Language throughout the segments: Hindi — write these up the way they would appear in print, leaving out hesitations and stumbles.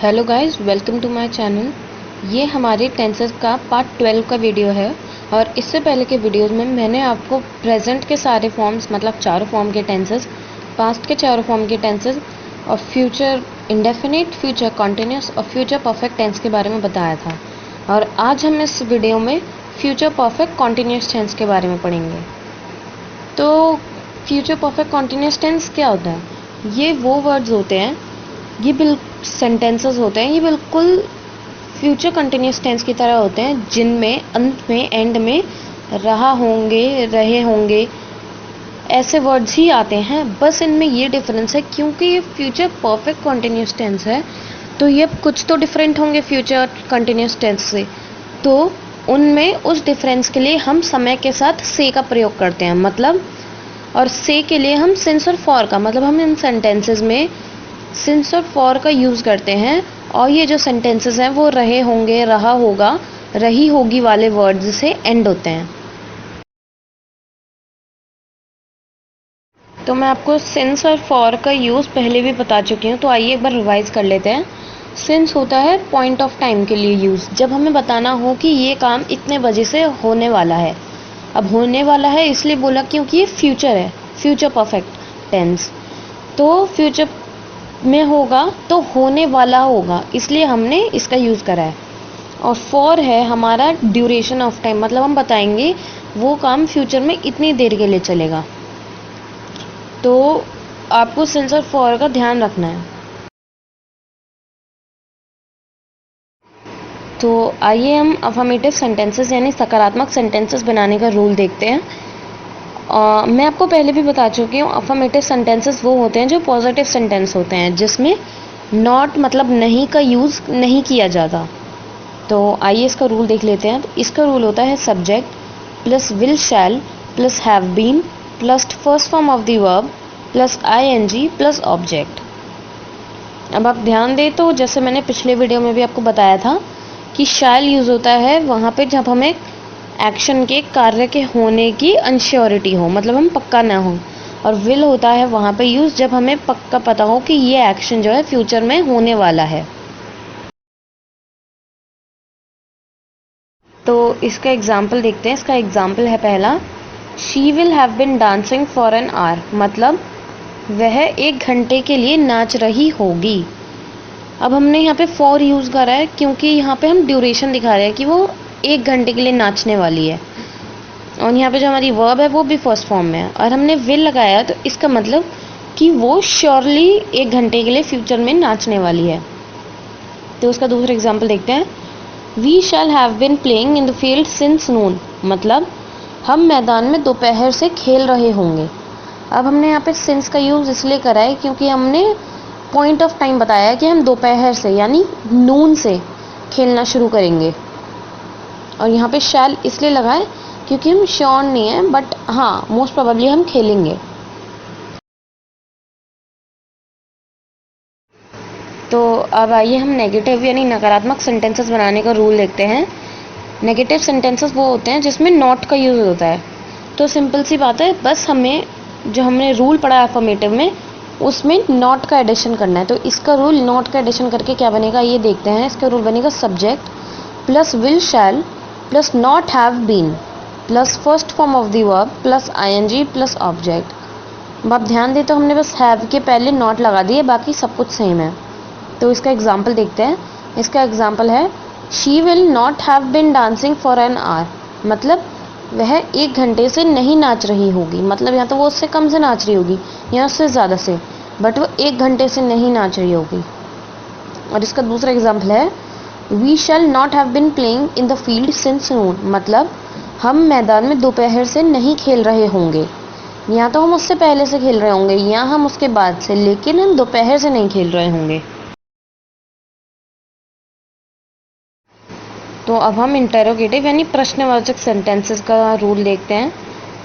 Hello guys, welcome to my channel. ये हमारे टेंसेस का पार्ट 12 का वीडियो है। और इससे पहले के वीडियोस में मैंने आपको प्रेजेंट के सारे फॉर्म्स, मतलब चारों फॉर्म के टेंसेस, पास्ट के चारों फॉर्म के टेंसेस और फ्यूचर इंडेफिनिट, फ्यूचर कॉन्टिन्यूस और फ्यूचर परफेक्ट टेंस के बारे में बताया था। और आज हम इस वीडियो में फ्यूचर परफेक्ट कॉन्टिन्यूस टेंस के बारे में पढ़ेंगे। तो फ्यूचर परफेक्ट कॉन्टिन्यूस टेंस क्या होता है? ये वो वर्ड्स होते हैं, ये सेंटेंसेस होते हैं, ये बिल्कुल फ्यूचर कंटिन्यूस टेंस की तरह होते हैं, जिनमें अंत में, एंड में रहा होंगे, रहे होंगे, ऐसे वर्ड्स ही आते हैं। बस इनमें ये डिफरेंस है, क्योंकि ये फ्यूचर परफेक्ट कंटिन्यूस टेंस है तो ये कुछ तो डिफरेंट होंगे फ्यूचर कंटिन्यूस टेंस से। तो उनमें उस डिफरेंस के लिए हम समय के साथ से का प्रयोग करते हैं, मतलब, और से के लिए हम सिंस और फॉर का, मतलब हम इन सेंटेंसेस में सिंस और फॉर का यूज़ करते हैं। और ये जो सेंटेंसेस हैं वो रहे होंगे, रहा होगा, रही होगी वाले वर्ड्स से एंड होते हैं। तो मैं आपको सिंस और फॉर का यूज़ पहले भी बता चुकी हूँ, तो आइए एक बार रिवाइज कर लेते हैं। सिंस होता है पॉइंट ऑफ टाइम के लिए यूज़, जब हमें बताना हो कि ये काम इतने बजे से होने वाला है। अब होने वाला है इसलिए बोला क्योंकि ये फ्यूचर है, फ्यूचर परफेक्ट टेंस। तो फ्यूचर में होगा तो होने वाला होगा, इसलिए हमने इसका यूज़ करा है। और फॉर है हमारा ड्यूरेशन ऑफ टाइम, मतलब हम बताएंगे वो काम फ्यूचर में इतनी देर के लिए चलेगा। तो आपको सिंस और फॉर का ध्यान रखना है। तो आइए हम अफर्मेटिव सेंटेंसेस यानी सकारात्मक सेंटेंसेस बनाने का रूल देखते हैं। मैं आपको पहले भी बता चुकी हूँ, अफर्मेटिव सेंटेंसेस वो होते हैं जो पॉजिटिव सेंटेंस होते हैं, जिसमें नॉट मतलब नहीं का यूज़ नहीं किया जाता। तो आइए इसका रूल देख लेते हैं। तो इसका रूल होता है subject plus will shall plus have been plus first form of the verb plus I N G plus object. अब आप ध्यान दें तो जैसे मैंने पिछले वीडियो में भी आपको बताया था कि शैल यूज़ होता है वहाँ पे जब हमें एक्शन के, कार्य के होने की अनश्योरिटी हो, मतलब हम पक्का ना हो। और विल होता है वहाँ पे यूज़ जब हमें पक्का पता हो कि ये एक्शन जो है फ्यूचर में होने वाला है। तो इसका एग्जाम्पल देखते हैं। इसका एग्जाम्पल है पहला, she will have been dancing for an hour, मतलब वह 1 घंटे के लिए नाच रही होगी। अब हमने यहाँ पे फॉर यूज़ करा है क्योंकि यहाँ पे हम ड्यूरेशन दिखा रहे हैं कि वो 1 घंटे के लिए नाचने वाली है। और यहाँ पे जो हमारी वर्ब है वो भी फर्स्ट फॉर्म में है, और हमने विल लगाया, तो इसका मतलब कि वो श्योरली 1 घंटे के लिए फ्यूचर में नाचने वाली है। तो उसका दूसरा एग्जाम्पल देखते हैं। We shall have been playing in the field since noon, मतलब हम मैदान में दोपहर से खेल रहे होंगे। अब हमने यहाँ पे सिंस का यूज़ इसलिए करा है क्योंकि हमने पॉइंट ऑफ टाइम बताया है कि हम दोपहर से यानी नून से खेलना शुरू करेंगे। और यहाँ पे शैल इसलिए लगा है क्योंकि हम श्योर नहीं है, बट हाँ मोस्ट प्रोबेबली हम खेलेंगे। तो अब आइए हम नेगेटिव यानी नकारात्मक सेंटेंसेस बनाने का रूल देखते हैं। नेगेटिव सेंटेंसेस वो होते हैं जिसमें नॉट का यूज़ होता है। तो सिंपल सी बात है, बस हमें जो हमने रूल पढ़ा है अफर्मेटिव में, उसमें नॉट का एडिशन करना है। तो इसका रूल नॉट का एडिशन करके क्या बनेगा ये देखते हैं। इसका रूल बनेगा subject plus will shall plus not have been plus first form of the verb plus I N G plus object. अब आप ध्यान दें तो हमने बस हैव के पहले नॉट लगा दिए, बाकी सब कुछ सेम है। तो इसका एग्जाम्पल देखते हैं। इसका एग्जाम्पल है, she will not have bin dancing for an hour, मतलब वह 1 घंटे से नहीं नाच रही होगी। मतलब यहाँ तो वो उससे कम से नाच रही होगी या उससे ज़्यादा से, बट वो 1 घंटे से नहीं नाच रही होगी। और इसका दूसरा एग्जाम्पल है, we shall not have been playing in the field since noon, मतलब हम मैदान में दोपहर से नहीं खेल रहे होंगे। यहाँ तो हम उससे पहले से खेल रहे होंगे, यहाँ हम उसके बाद से, लेकिन हम दोपहर से नहीं खेल रहे होंगे। तो अब हम इंटेरोगेटिव यानी प्रश्नवाचक सेंटेंसेस का रूल देखते हैं।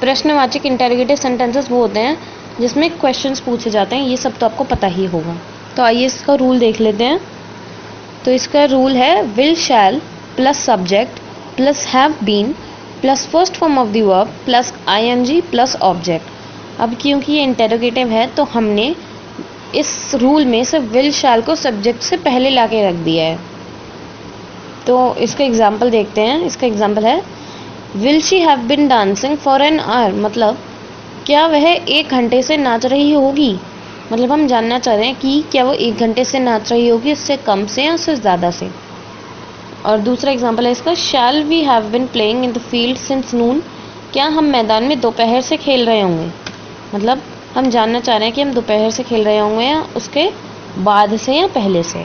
प्रश्नवाचक इंटेरोगेटिव सेंटेंसेस वो होते हैं जिसमें क्वेश्चंस पूछे जाते हैं। ये सब तो आपको पता ही होगा। तो आइए इसका रूल देख लेते हैं। तो इसका रूल है will shall plus subject plus have been plus first form of the verb plus I N G plus object. अब क्योंकि ये इंटेरोगेटिव है तो हमने इस रूल में से विल शैल को सब्जेक्ट से पहले ला के रख दिया है। तो इसका एग्जाम्पल देखते हैं। इसका एग्जाम्पल है will she have been dancing for an hour, मतलब क्या वह 1 घंटे से नाच रही होगी। मतलब हम जानना चाह रहे हैं कि क्या वो 1 घंटे से नाच रही होगी, उससे कम से या उससे ज़्यादा से। और दूसरा एग्जाम्पल है इसका shall we have been playing in the field since noon, क्या हम मैदान में दोपहर से खेल रहे होंगे। मतलब हम जानना चाह रहे हैं कि हम दोपहर से खेल रहे होंगे या उसके बाद से या पहले से।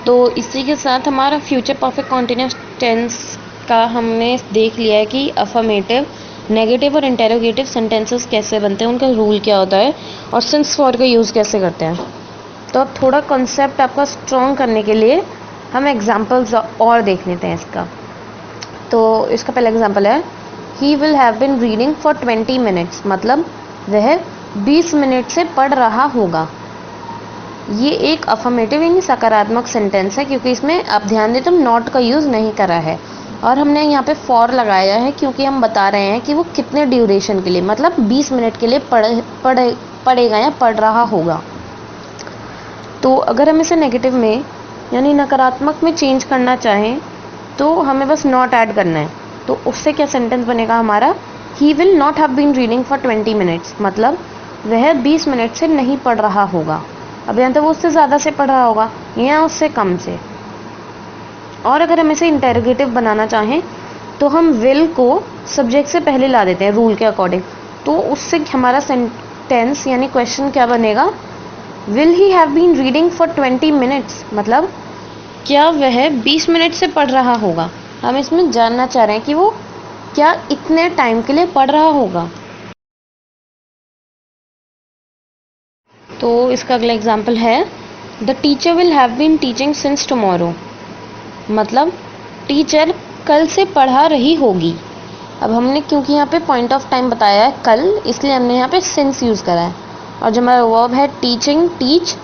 तो इसी के साथ हमारा फ्यूचर परफेक्ट कॉन्टिन्यूस टेंस का हमने देख लिया है कि अफर्मेटिव, नेगेटिव और इंटेरोगेटिव सेंटेंसेस कैसे बनते हैं, उनका रूल क्या होता है और सिंस फॉर का यूज़ कैसे करते हैं। तो अब थोड़ा कॉन्सेप्ट आपका स्ट्रॉन्ग करने के लिए हम एग्जांपल्स और देख लेते हैं इसका। तो इसका पहला एग्जांपल है he will have been reading for 20 minutes, मतलब वह 20 मिनट से पढ़ रहा होगा। ये एक अफर्मेटिव यानी सकारात्मक सेंटेंस है क्योंकि इसमें आप ध्यान दें तो नॉट का यूज़ नहीं करा है और हमने यहाँ पे फॉर लगाया है क्योंकि हम बता रहे हैं कि वो कितने ड्यूरेशन के लिए, मतलब 20 मिनट के लिए पढ़ेगा या पढ़ रहा होगा। तो अगर हम इसे नेगेटिव में यानी नकारात्मक में चेंज करना चाहें तो हमें बस नॉट ऐड करना है। तो उससे क्या सेंटेंस बनेगा हमारा, he will not have been reading for 20 minutes, मतलब वह 20 मिनट से नहीं पढ़ रहा होगा। अब यहाँ तो वो उससे ज़्यादा से पढ़ रहा होगा या उससे कम से। और अगर हम इसे इंटेरोगेटिव बनाना चाहें तो हम विल को सब्जेक्ट से पहले ला देते हैं रूल के अकॉर्डिंग। तो उससे हमारा सेंटेंस यानी क्वेश्चन क्या बनेगा, will he have been reading for 20 minutes, मतलब क्या वह 20 मिनट से पढ़ रहा होगा। हम इसमें जानना चाह रहे हैं कि वो क्या इतने टाइम के लिए पढ़ रहा होगा। तो इसका अगला एग्जाम्पल है the teacher will have been teaching since tomorrow, मतलब टीचर कल से पढ़ा रही होगी। अब हमने क्योंकि यहाँ पे पॉइंट ऑफ टाइम बताया है कल, इसलिए हमने यहाँ पे सिंस यूज़ करा है। और जो हमारा वर्ब है टीचिंग, टीच,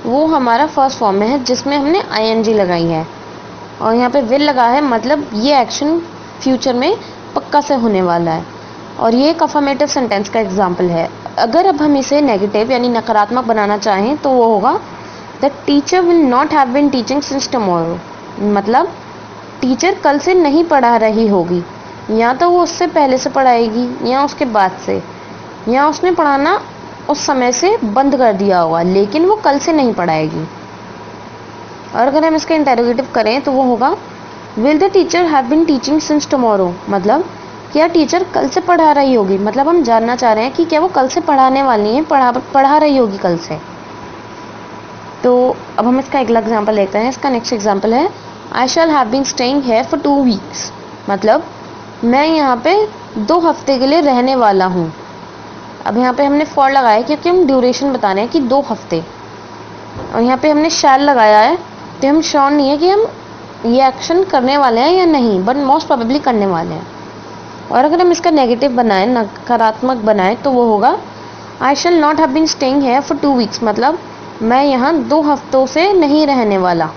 वो हमारा फर्स्ट फॉर्म में है जिसमें हमने ing लगाई है और यहाँ पे विल लगा है, मतलब ये एक्शन फ्यूचर में पक्का से होने वाला है। और ये एक अफर्मेटिव सेंटेंस का एग्जाम्पल है। अगर अब हम इसे नेगेटिव यानी नकारात्मक बनाना चाहें तो वो होगा the teacher will not have been teaching since tomorrow, मतलब टीचर कल से नहीं पढ़ा रही होगी। या तो वो उससे पहले से पढ़ाएगी या उसके बाद से, या उसने पढ़ाना उस समय से बंद कर दिया होगा लेकिन वो कल से नहीं पढ़ाएगी। और अगर हम इसका इंटेरोगेटिव करें तो वो होगा will the teacher have been teaching since tomorrow, मतलब क्या टीचर कल से पढ़ा रही होगी। मतलब हम जानना चाह रहे हैं कि क्या वो कल से पढ़ाने वाली है, पढ़ा रही होगी कल से। तो अब हम इसका अगला एग्जाम्पल लेते हैं। इसका नेक्स्ट एग्जाम्पल है I shall have been staying here for 2 weeks, मतलब मैं यहाँ पे 2 हफ्ते के लिए रहने वाला हूँ। अब यहाँ पे हमने फॉर लगाया क्योंकि हम ड्यूरेशन बता रहे हैं कि 2 हफ्ते, और यहाँ पे हमने शैल लगाया है तो हम श्योर नहीं है कि हम ये एक्शन करने वाले हैं या नहीं, बट मोस्ट प्रोबेबली करने वाले हैं। और अगर हम इसका नेगेटिव बनाएं, नकारात्मक बनाएं, तो वो होगा I shall not have been staying here for 2 weeks, मतलब मैं यहाँ 2 हफ्तों से नहीं रहने वाला।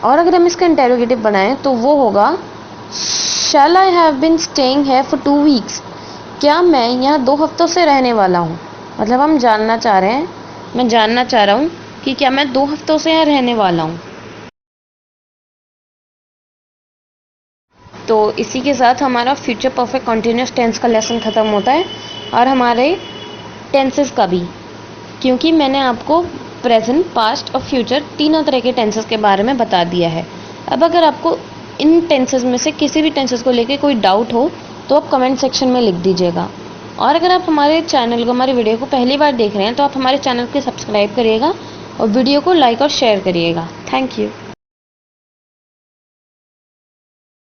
और अगर हम इसका इंटेरोगेटिव बनाएं तो वो होगा shall I have been staying here for 2 weeks, क्या मैं यहाँ 2 हफ्तों से रहने वाला हूँ। मतलब हम जानना चाह रहे हैं, मैं जानना चाह रहा हूँ कि क्या मैं 2 हफ्तों से यहाँ रहने वाला हूँ। तो इसी के साथ हमारा फ्यूचर परफेक्ट कॉन्टिन्यूस टेंस का लेसन ख़त्म होता है और हमारे टेंसेस का भी, क्योंकि मैंने आपको प्रेजेंट, पास्ट और फ्यूचर तीनों तरह के टेंसेस के बारे में बता दिया है। अब अगर आपको इन टेंसेस में से किसी भी टेंसेस को लेकर कोई डाउट हो तो आप कमेंट सेक्शन में लिख दीजिएगा। और अगर आप हमारे चैनल को, हमारे वीडियो को पहली बार देख रहे हैं तो आप हमारे चैनल को सब्सक्राइब करिएगा और वीडियो को लाइक और शेयर करिएगा। Thank you.